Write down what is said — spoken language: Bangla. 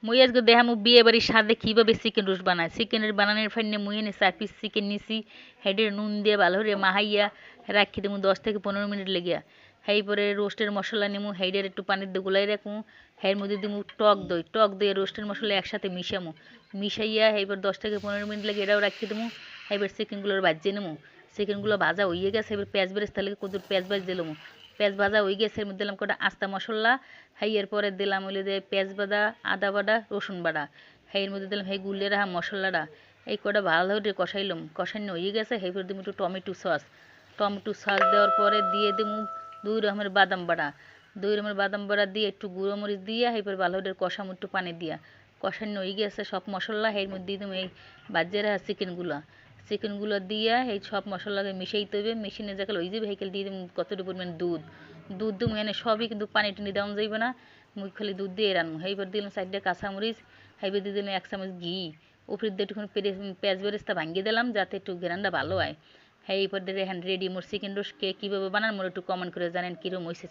মুই আজকে দেখামু বিয়ে বাড়ির স্বাদে কীভাবে চিকেন রোস্ট বানায়। চিকেনের বানানোর ফাইনে মুই এনে 4 পিস চিকেন নিছি, হেডের নুন দিয়ে ভালো করে মাহাইয়া রাখি দেবো 10 থেকে 15 মিনিট লেগিয়া। হেই পরে রোস্টের মশলা নিমু, হেইডের একটু পানির দিয়ে গুলাই রাখমু, হের মধ্যে দিমু টক দই রোস্টের মশলা একসাথে মিশামু, মিশাইয়া এইবার 10 থেকে 15 মিনিট লেগে এটাও রাখি দেবো। এবার চিকেনগুলোর ভাজিয়ে নেবো, চিকেনগুলো ভাজা হয়ে গেছে, এবার পেঁয়াজ বেরেস্তা লেগে কত পেঁয়াজ ভাজ দিলাম, পেঁয়াজ ভাজা হয়ে গেছে, এর মধ্যে দিলাম কটা আস্তা মশলা, এর পরে দিলাম হইলে যে পেঁয়াজ বাদা, আদা বাটা, রসুন বাটা, এর মধ্যে দিলাম এই গুলিয়ে রাখা মশলাটা, এই কটা ভালো করে কষাইলাম, কষানো হয়ে গেছে, এরপর দিব একটু টমেটো সস, দেওয়ার পরে দিয়ে দেবো 2 রকমের বাদাম বাটা, 2 রকমের বাদাম বাটা দিয়ে একটু গুঁড়ো মরিচ দিয়ে এরপর ভালো করে কষামো একটু পানি দিয়া, কষানো হয়ে গেছে সব মশলা, এর মধ্যে দিয়ে দেবো এই ভাজিয়ে রাখা চিকেনগুলো দিয়া এই সব মশলাকে মিশাইতে হবে, মেশিনে যাকে হয়ে যাবে হেকেল দিয়ে দেবো কতটুকু পরিমাণ দুধ দেবো, এনে সবই কিন্তু পানি টানি দেওয়া যাইবে না, মুখ খালি দুধ দিয়ে রান্নু। এইবার দিলাম 4টা কাঁচামরিচ, এইবার দিয়ে দিলাম 1 চামচ ঘি, উপরে দিয়ে একটুখানি পেঁয়াজ বেরেস্তা ভাঙিয়ে দিলাম যাতে একটু ঘেরানটা ভালো হয়। এইবার দিয়ে রেডি মোর চিকেন রোস্ট। কে কীভাবে বানান মোর একটু কমেন্ট করে জানেন কীরকম হয়েছে।